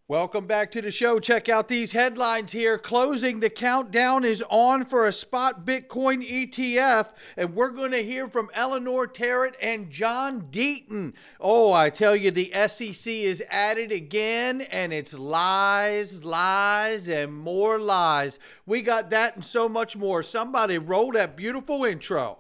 Welcome back to the show. Check out these headlines here. Closing the countdown is on for a spot Bitcoin ETF, and we're going to hear from Eleanor Terrett and John Deaton. Oh, I tell you, the SEC is at it again, and it's lies, lies, and more lies. We got that and so much more. Somebody roll that beautiful intro.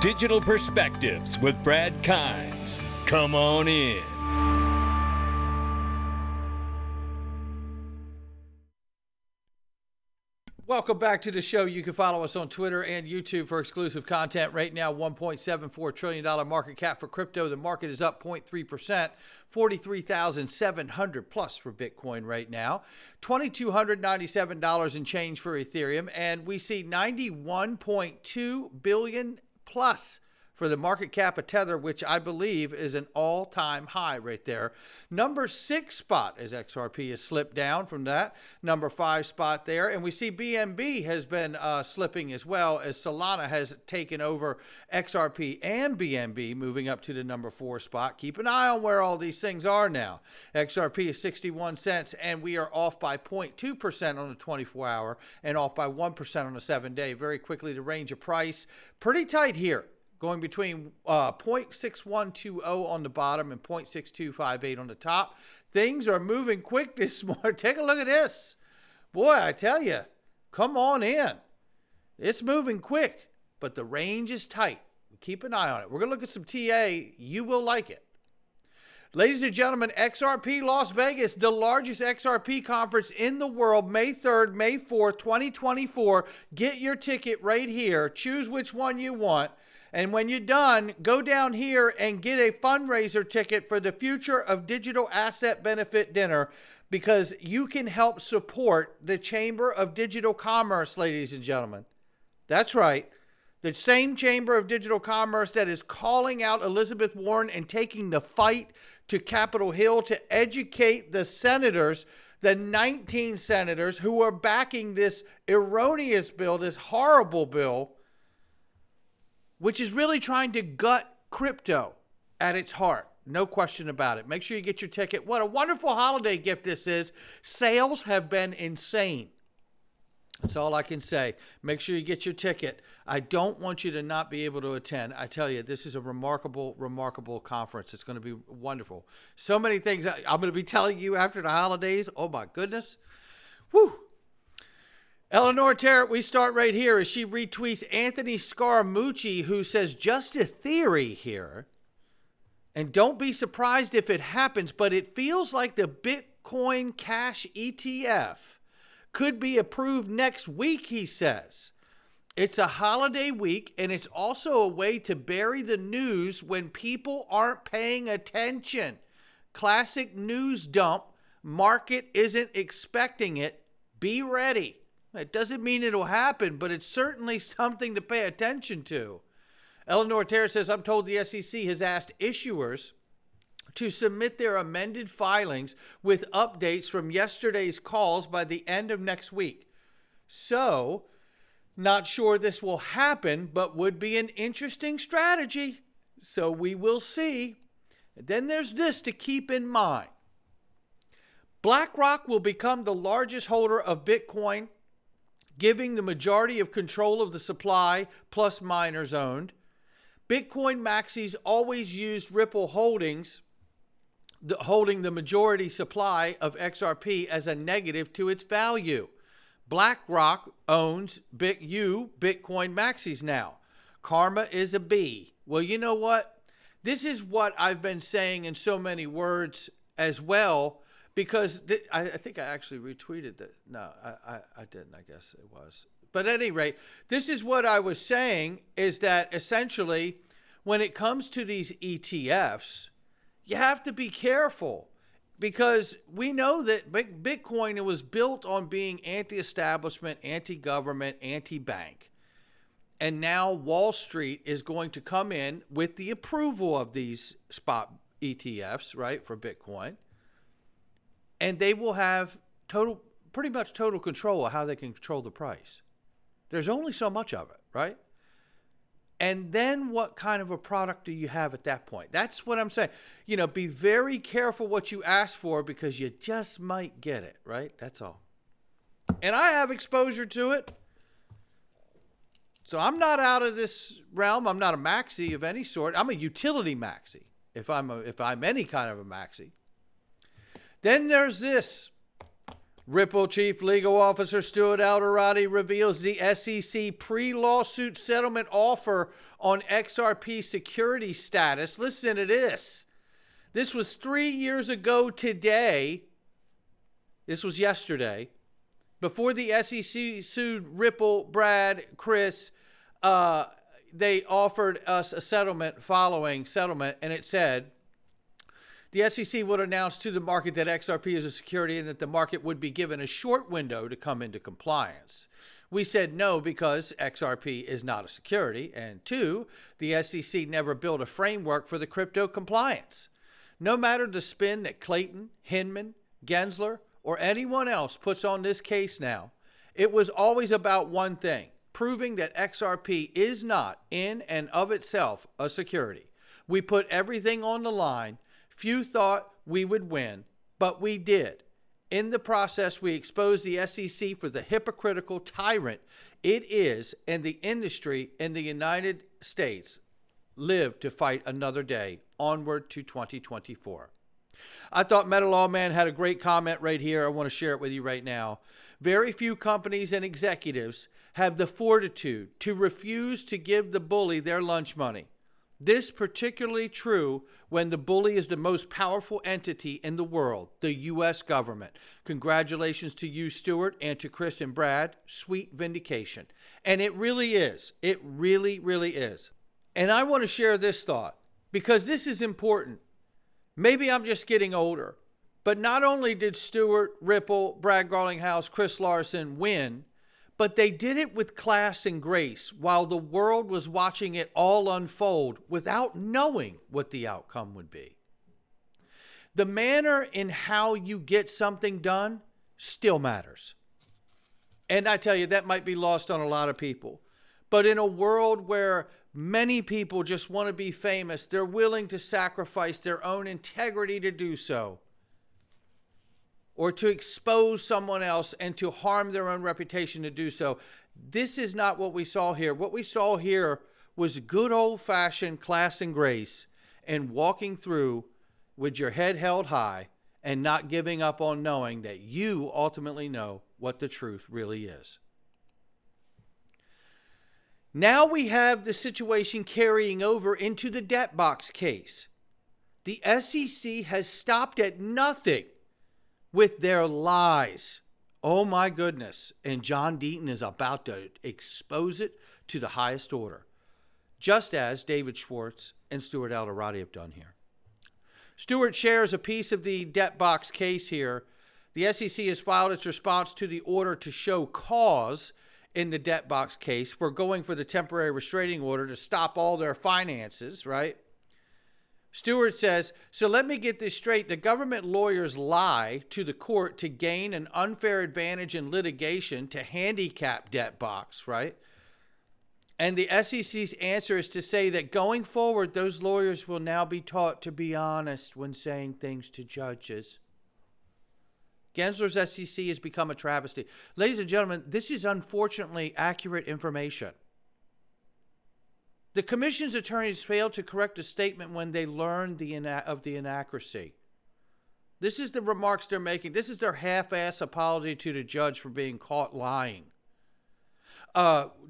Digital Perspectives with Brad Kimes. Come on in. Welcome back to the show. You can follow us on Twitter and YouTube for exclusive content. Right now, $1.74 trillion market cap for crypto. The market is up 0.3%, 43,700 plus for Bitcoin right now, $2,297 and change for Ethereum, and we see 91.2 billion plus for the market cap of Tether, which I believe is an all-time high right there. Number 6 spot as XRP has slipped down from that. Number 5 spot there. And we see BNB has been slipping as well as Solana has taken over XRP and BNB, moving up to the number 4 spot. Keep an eye on where all these things are now. XRP is 61 cents, and we are off by 0.2% on the 24-hour and off by 1% on the 7-day. Very quickly, the range of price, pretty tight here, going between 0.6120 on the bottom and 0.6258 on the top. Things are moving quick this morning. Take a look at this. Boy, I tell you, come on in. It's moving quick, but the range is tight. Keep an eye on it. We're going to look at some TA. You will like it. Ladies and gentlemen, XRP Las Vegas, the largest XRP conference in the world, May 3rd, May 4th, 2024. Get your ticket right here. Choose which one you want. And when you're done, go down here and get a fundraiser ticket for the Future of Digital Asset Benefit Dinner, because you can help support the Chamber of Digital Commerce, ladies and gentlemen. That's right. The same Chamber of Digital Commerce that is calling out Elizabeth Warren and taking the fight to Capitol Hill to educate the senators, the 19 senators who are backing this erroneous bill, this horrible bill, which is really trying to gut crypto at its heart. No question about it. Make sure you get your ticket. What a wonderful holiday gift this is. Sales have been insane. That's all I can say. Make sure you get your ticket. I don't want you to not be able to attend. I tell you, this is a remarkable, remarkable conference. It's going to be wonderful. So many things I'm going to be telling you after the holidays. Oh, my goodness. Whew. Eleanor Terrett, we start right here as she retweets Anthony Scaramucci, who says, just a theory here, and don't be surprised if it happens, but it feels like the Bitcoin Cash ETF could be approved next week, he says. It's a holiday week, and it's also a way to bury the news when people aren't paying attention. Classic news dump. Market isn't expecting it. Be ready. It doesn't mean it'll happen, but it's certainly something to pay attention to. Eleanor Terrett says, I'm told the SEC has asked issuers to submit their amended filings with updates from yesterday's calls by the end of next week. So, not sure this will happen, but would be an interesting strategy. So we will see. Then there's this to keep in mind. BlackRock will become the largest holder of Bitcoin, giving the majority of control of the supply, plus miners owned. Bitcoin maxis always used Ripple Holdings, holding the majority supply of XRP, as a negative to its value. BlackRock owns Bitcoin maxis now. Karma is a B. Well, you know what? This is what I've been saying in so many words as well, because I think I actually retweeted that. No, I didn't. I guess it was. But at any rate, this is what I was saying, is that essentially when it comes to these ETFs, you have to be careful, because we know that Bitcoin was built on being anti-establishment, anti-government, anti-bank. And now Wall Street is going to come in with the approval of these spot ETFs, right, for Bitcoin. And they will have pretty much total control of how they can control the price. There's only so much of it, right? And then what kind of a product do you have at that point? That's what I'm saying. You know, be very careful what you ask for because you just might get it, right? That's all. And I have exposure to it. So I'm not out of this realm. I'm not a maxi of any sort. I'm a utility maxi if I'm any kind of a maxi. Then there's this. Ripple Chief Legal Officer Stuart Alderati reveals the SEC pre-lawsuit settlement offer on XRP security status. Listen to this. This was 3 years ago today. This was yesterday. Before the SEC sued Ripple, Brad, Chris, they offered us a settlement following settlement, and it said, the SEC would announce to the market that XRP is a security and that the market would be given a short window to come into compliance. We said no because XRP is not a security. And 2, the SEC never built a framework for the crypto compliance. No matter the spin that Clayton, Hinman, Gensler, or anyone else puts on this case now, it was always about one thing, proving that XRP is not in and of itself a security. We put everything on the line. Few thought we would win, but we did. In the process, we exposed the SEC for the hypocritical tyrant it is, and the industry in the United States live to fight another day, onward to 2024. I thought Metal Lawman had a great comment right here. I want to share it with you right now. Very few companies and executives have the fortitude to refuse to give the bully their lunch money. This particularly true when the bully is the most powerful entity in the world, the U.S. government. Congratulations to you, Stuart, and to Chris and Brad. Sweet vindication. And it really is. It really, really is. And I want to share this thought because this is important. Maybe I'm just getting older, but not only did Stuart, Ripple, Brad Garlinghouse, Chris Larson win, but they did it with class and grace while the world was watching it all unfold without knowing what the outcome would be. The manner in how you get something done still matters. And I tell you, that might be lost on a lot of people. But in a world where many people just want to be famous, they're willing to sacrifice their own integrity to do so, or to expose someone else and to harm their own reputation to do so. This is not what we saw here. What we saw here was good old-fashioned class and grace and walking through with your head held high and not giving up on knowing that you ultimately know what the truth really is. Now we have the situation carrying over into the debt box case. The SEC has stopped at nothing with their lies. Oh my goodness. And John Deaton is about to expose it to the highest order, just as David Schwartz and Stuart Alderati have done here. Stuart shares a piece of the debt box case here. The SEC has filed its response to the order to show cause in the debt box case. We're going for the temporary restraining order to stop all their finances, right? Stewart says, so let me get this straight. The government lawyers lie to the court to gain an unfair advantage in litigation to handicap debt box, right? And the SEC's answer is to say that going forward, those lawyers will now be taught to be honest when saying things to judges. Gensler's SEC has become a travesty. Ladies and gentlemen, this is unfortunately accurate information. The commission's attorneys failed to correct a statement when they learned of the inaccuracy. This is the remarks they're making. This is their half-ass apology to the judge for being caught lying.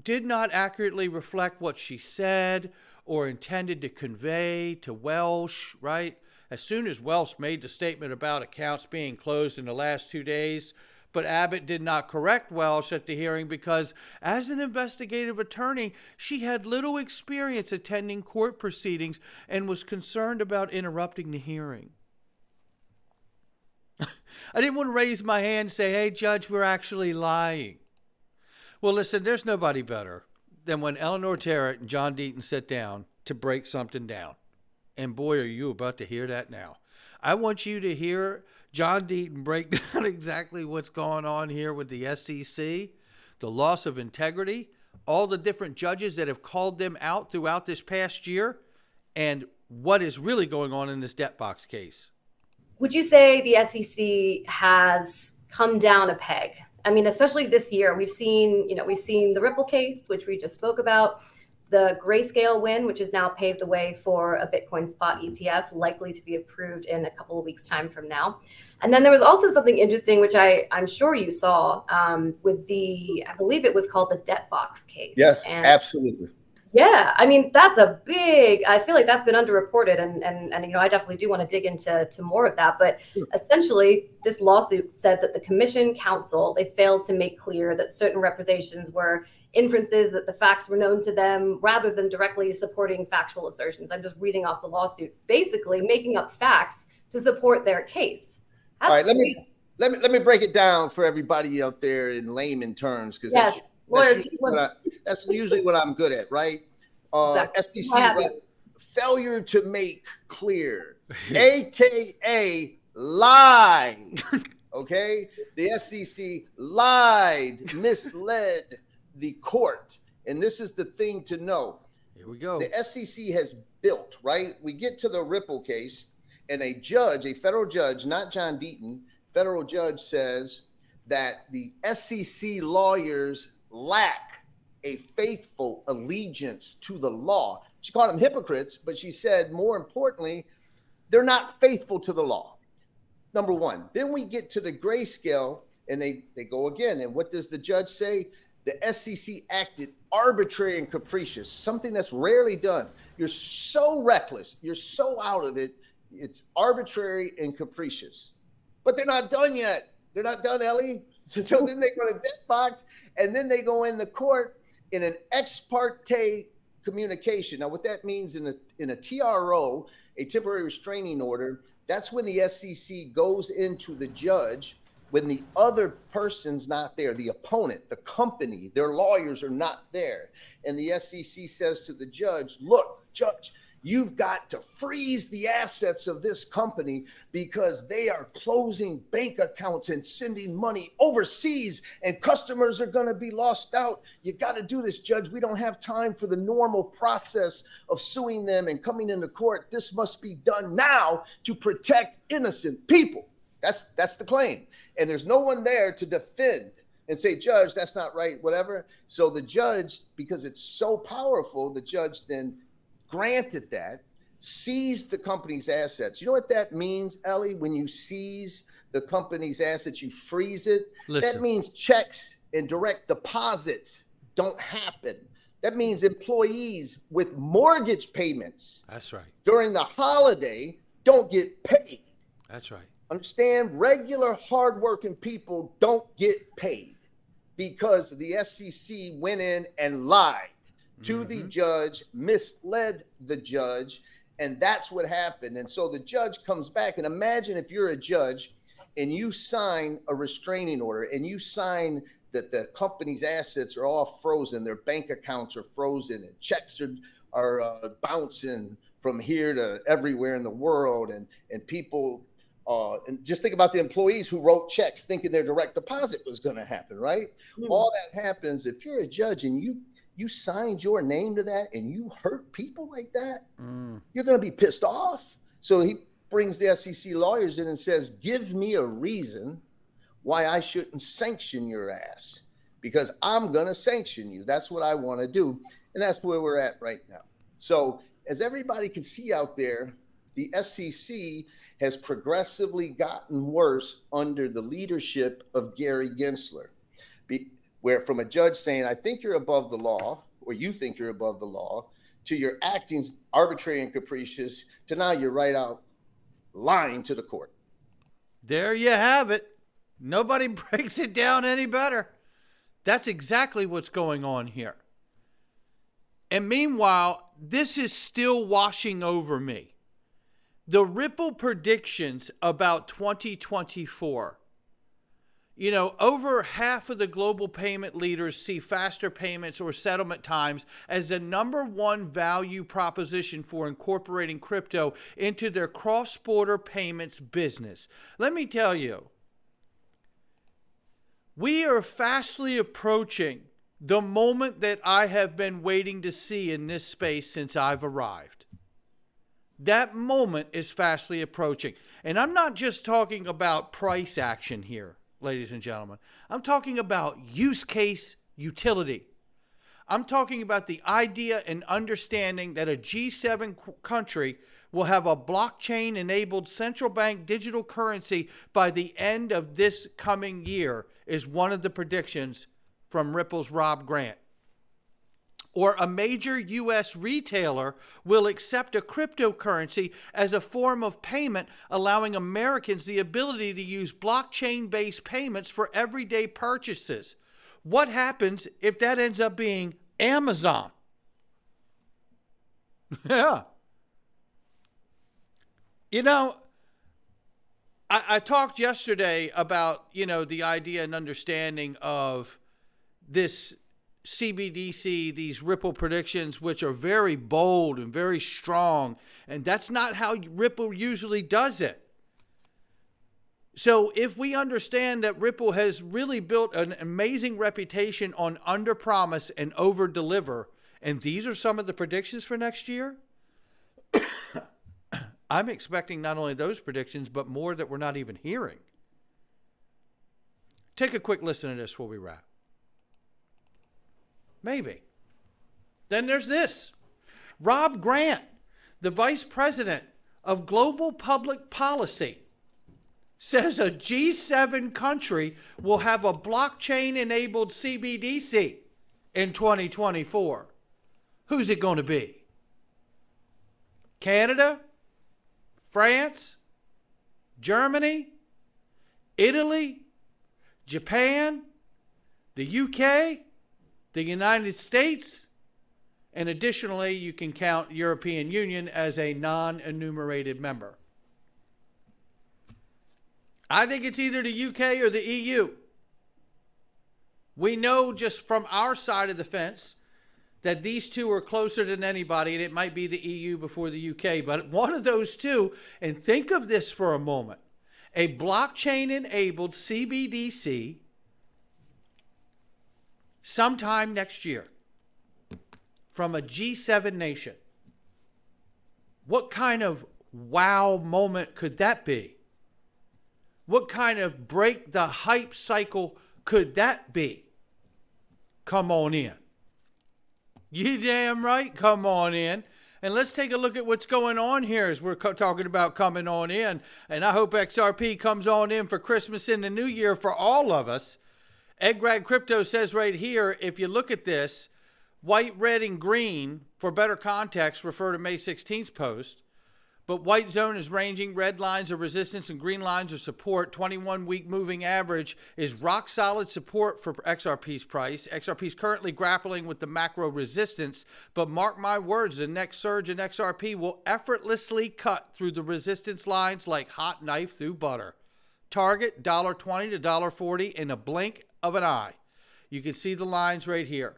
Did not accurately reflect what she said or intended to convey to Welsh, right? As soon as Welsh made the statement about accounts being closed in the last 2 days, but Abbott did not correct Welsh at the hearing because, as an investigative attorney, she had little experience attending court proceedings and was concerned about interrupting the hearing. I didn't want to raise my hand and say, hey, Judge, we're actually lying. Well, listen, there's nobody better than when Eleanor Terrett and John Deaton sit down to break something down. And boy, are you about to hear that now. I want you to hear John Deaton break down exactly what's going on here with the SEC, the loss of integrity, all the different judges that have called them out throughout this past year, and what is really going on in this debt box case. Would you say the SEC has come down a peg? I mean, especially this year, we've seen the Ripple case, which we just spoke about, the Grayscale win, which has now paved the way for a Bitcoin spot ETF, likely to be approved in a couple of weeks' time from now. And then there was also something interesting, which I'm sure you saw with I believe it was called the debt box case. Yes, absolutely. Yeah, I mean, that's a big, I feel like that's been underreported, and I definitely do want to dig into more of that. But essentially, this lawsuit said that the commission counsel, they failed to make clear that certain representations were inferences, that the facts were known to them, rather than directly supporting factual assertions. I'm just reading off the lawsuit, basically making up facts to support their case. All right, let me break it down for everybody out there in layman terms, because that's usually what I'm good at, right? Exactly. SEC failure to make clear, aka lied. Okay, the SEC lied, misled the court, and this is the thing to know. Here we go. The SEC has built, right? We get to the Ripple case, and a judge, a federal judge, not John Deaton, federal judge says that the SEC lawyers lack a faithful allegiance to the law. She called them hypocrites, but she said, more importantly, they're not faithful to the law. Number one. Then we get to the Grayscale, and they go again. And what does the judge say? The SEC acted arbitrary and capricious, something that's rarely done. You're so reckless. You're so out of it. It's arbitrary and capricious. But they're not done yet. They're not done, Ellie. So then they go to debt box, and then they go in the court in an ex parte communication. Now, what that means in a TRO, a temporary restraining order, that's when the SEC goes into the judge when the other person's not there, the opponent, the company, their lawyers are not there. And the SEC says to the judge, look, judge, you've got to freeze the assets of this company because they are closing bank accounts and sending money overseas, and customers are going to be lost out. You got to do this, judge. We don't have time for the normal process of suing them and coming into court. This must be done now to protect innocent people. That's the claim. And there's no one there to defend and say, judge, that's not right, whatever. So the judge, because it's so powerful, the judge then granted that, seized the company's assets. You know what that means, Ellie? When you seize the company's assets, you freeze it. That means checks and direct deposits don't happen. That means employees with mortgage payments, that's right, during the holiday don't get paid. That's right. Understand, regular hardworking people don't get paid because the SEC went in and lied to the judge, misled the judge, and that's what happened. And so the judge comes back, and imagine if you're a judge and you sign a restraining order and you sign that the company's assets are all frozen, their bank accounts are frozen, and checks are bouncing from here to everywhere in the world, and people and just think about the employees who wrote checks thinking their direct deposit was going to happen, right? All that happens if you're a judge and you signed your name to that and you hurt people like that, you're going to be pissed off. So he brings the SEC lawyers in and says, give me a reason why I shouldn't sanction your ass, because I'm going to sanction you. That's what I want to do. And that's where we're at right now. So as everybody can see out there, the SEC has progressively gotten worse under the leadership of Gary Gensler, where from a judge saying, I think you're above the law, or you think you're above the law, to your acting arbitrary and capricious, to now you're right out lying to the court. There you have it. Nobody breaks it down any better. That's exactly what's going on here. And meanwhile, this is still washing over me. The Ripple predictions about 2024. You know, over half of the global payment leaders see faster payments or settlement times as the #1 value proposition for incorporating crypto into their cross-border payments business. Let me tell you, we are fastly approaching the moment that I have been waiting to see in this space since I've arrived. That moment is fastly approaching. And I'm not just talking about price action here, ladies and gentlemen. I'm talking about use case utility. I'm talking about the idea and understanding that a G7 country will have a blockchain-enabled central bank digital currency by the end of this coming year is one of the predictions from Ripple's Rob Grant. Or a major U.S. retailer will accept a cryptocurrency as a form of payment, allowing Americans the ability to use blockchain-based payments for everyday purchases. What happens if that ends up being Amazon? Yeah. You know, I talked yesterday about, the idea and understanding of this CBDC, these Ripple predictions, which are very bold and very strong. And that's not how Ripple usually does it. So if we understand that Ripple has really built an amazing reputation on under promise and over deliver, and these are some of the predictions for next year, I'm expecting not only those predictions, but more that we're not even hearing. Take a quick listen to this before we wrap. Maybe. Then there's this. Rob Grant, the Vice President of Global Public Policy, says a G7 country will have a blockchain-enabled CBDC in 2024. Who's it going to be? Canada? France? Germany? Italy? Japan? The UK? The United States? And additionally, you can count European Union as a non-enumerated member. I think it's either the UK or the EU. We know just from our side of the fence that these two are closer than anybody, and it might be the EU before the UK, but one of those two, and think of this for a moment, a blockchain-enabled CBDC sometime next year from a G7 nation. What kind of wow moment could that be? What kind of break the hype cycle could that be? Come on in. You damn right, come on in. And let's take a look at what's going on here as we're talking about coming on in. And I hope XRP comes on in for Christmas and the New Year for all of us. Ed Grad Crypto says right here, if you look at this, white, red, and green, for better context, refer to May 16th post. But white zone is ranging, red lines are resistance, and green lines are support. 21-week moving average is rock solid support for XRP's price. XRP is currently grappling with the macro resistance, but mark my words, the next surge in XRP will effortlessly cut through the resistance lines like hot knife through butter. Target $1.20 to $1.40 in a blink of an eye. You can see the lines right here.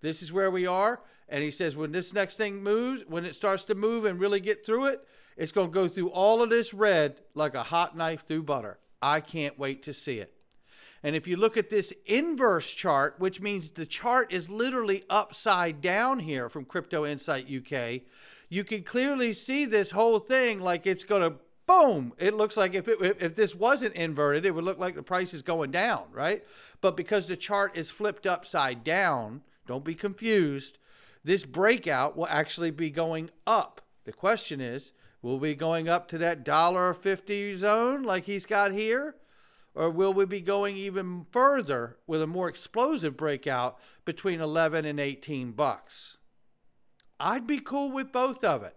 This is where we are. And he says when this next thing moves, when it starts to move and really get through it, it's going to go through all of this red like a hot knife through butter. I can't wait to see it. And if you look at this inverse chart, which means the chart is literally upside down here from Crypto Insight UK, you can clearly see this whole thing like it's going to boom. It looks like if this wasn't inverted, it would look like the price is going down, right? But because the chart is flipped upside down, don't be confused, this breakout will actually be going up. The question is, will we be going up to that $1.50 zone like he's got here? Or will we be going even further with a more explosive breakout between 11 and 18 bucks? I'd be cool with both of it.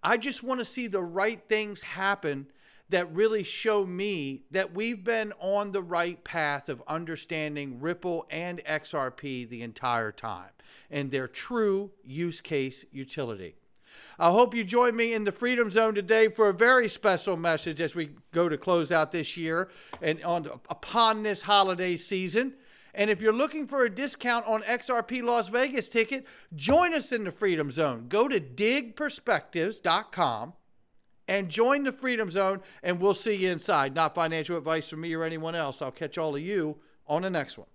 I just want to see the right things happen that really show me that we've been on the right path of understanding Ripple and XRP the entire time and their true use case utility. I hope you join me in the Freedom Zone today for a very special message as we go to close out this year and upon this holiday season. And if you're looking for a discount on XRP Las Vegas ticket, join us in the Freedom Zone. Go to digperspectives.com and join the Freedom Zone, and we'll see you inside. Not financial advice from me or anyone else. I'll catch all of you on the next one.